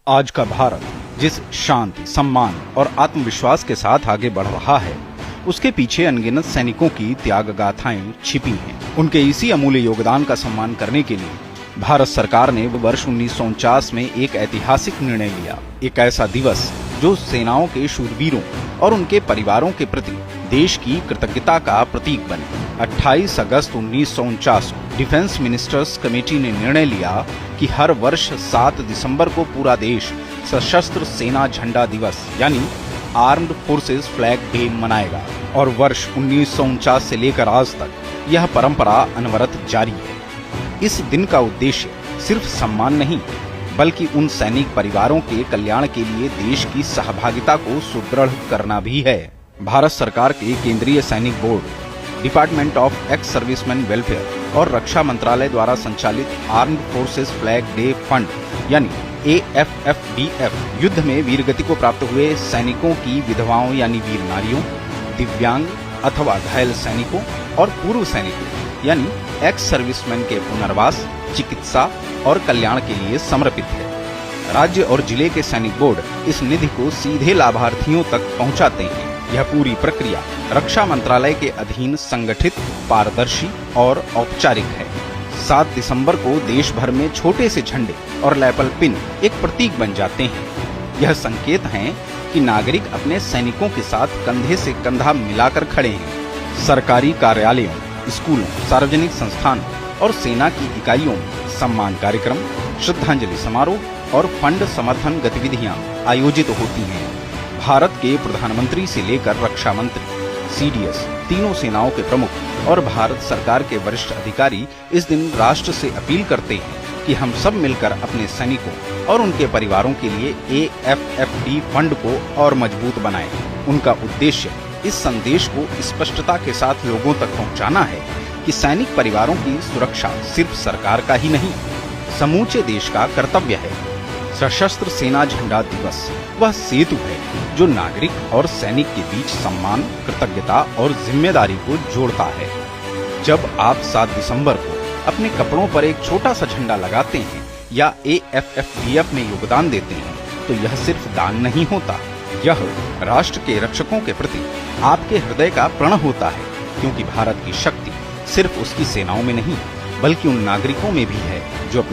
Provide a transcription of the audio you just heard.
आज का भारत जिस शांति, सम्मान और आत्मविश्वास के साथ आगे बढ़ रहा है, उसके पीछे अनगिनत सैनिकों की त्याग गाथाएं छिपी हैं। उनके इसी अमूल्य योगदान का सम्मान करने के लिए भारत सरकार ने वर्ष 1949 में एक ऐतिहासिक निर्णय लिया। एक ऐसा दिवस जो सेनाओं के शूरवीरों और उनके परिवारों के प्रति देश की कृतज्ञता का प्रतीक बने। 28 अगस्त 1949 को डिफेंस मिनिस्टर्स कमेटी ने निर्णय लिया कि हर वर्ष 7 दिसंबर को पूरा देश सशस्त्र सेना झंडा दिवस यानी आर्म्ड फोर्सेस फ्लैग डे मनाएगा और वर्ष 1949 से लेकर आज तक यह परंपरा अनवरत जारी है। इस दिन का उद्देश्य सिर्फ सम्मान नहीं, बल्कि उन सैनिक परिवारों के कल्याण के लिए देश की सहभागिता को सुदृढ़ करना भी है। भारत सरकार के केंद्रीय सैनिक board, department of ex serviceman welfare और रक्षा मंत्रालय द्वारा संचालित armed forces flag day fund यानी AFFDF युद्ध में वीरगति को प्राप्त हुए सैनिकों की विधवाओं यानी वीर नारियों, दिव्यांग अथवा घायल सैनिकों और पूर्व सैनिकों यानी एक्स सर्विसमैन के पुनर्वास, चिकित्सा और कल्याण के लिए समर्पित है। राज्य और जिले के सैनिक बोर्ड इस निधि को सीधे लाभार्थियों तक पहुंचाते हैं। यह पूरी प्रक्रिया रक्षा मंत्रालय के अधीन संगठित, पारदर्शी और औपचारिक है। 7 दिसंबर को देश भर में छोटे से झंडे और लेपल पिन एक प्रतीक बन जाते हैं। यह संकेत है कि नागरिक अपने सैनिकों के साथ कंधे से कंधा मिलाकर खड़े हैं। सरकारी कार्यालयों, स्कूलों, सार्वजनिक संस्थानों और सेना की इकाइयों में सम्मान कार्यक्रम, श्रद्धांजलि समारोह और फंड समर्थन गतिविधियां आयोजित होती हैं। भारत के प्रधानमंत्री से लेकर रक्षा मंत्री, CDS, तीनों सेनाओं के प्रमुख और भारत सरकार के वरिष्ठ अधिकारी इस दिन राष्ट्र से अपील करते हैं कि हम सब मिलकर अपने सैनिकों और उनके परिवारों के लिए AFFD फंड को और मजबूत बनाएं। उनका उद्देश्य इस संदेश को स्पष्टता के साथ लोगों तक पहुंचाना है कि सैनिक परिवारों की सुरक्षा सिर्फ सरकार का ही नहीं, समूचे देश का कर्तव्य है। सशस्त्र सेना झंडा दिवस वह सेतु है जो नागरिक और सैनिक के बीच सम्मान, कृतज्ञता और जिम्मेदारी को जोड़ता है। जब आप 7 दिसंबर को अपने कपड़ों पर एक छोटा सा झंडा लगाते हैं या AFFDF में योगदान देते हैं, तो यह सिर्फ दान नहीं होता, यह राष्ट्र के रक्षकों के प्रति आपके हृदय का प्रण होता है, क्योंकि भारत की शक्ति सिर्फ उसकी सेनाओं में नहीं, बल्कि उन नागरिकों में भी है जो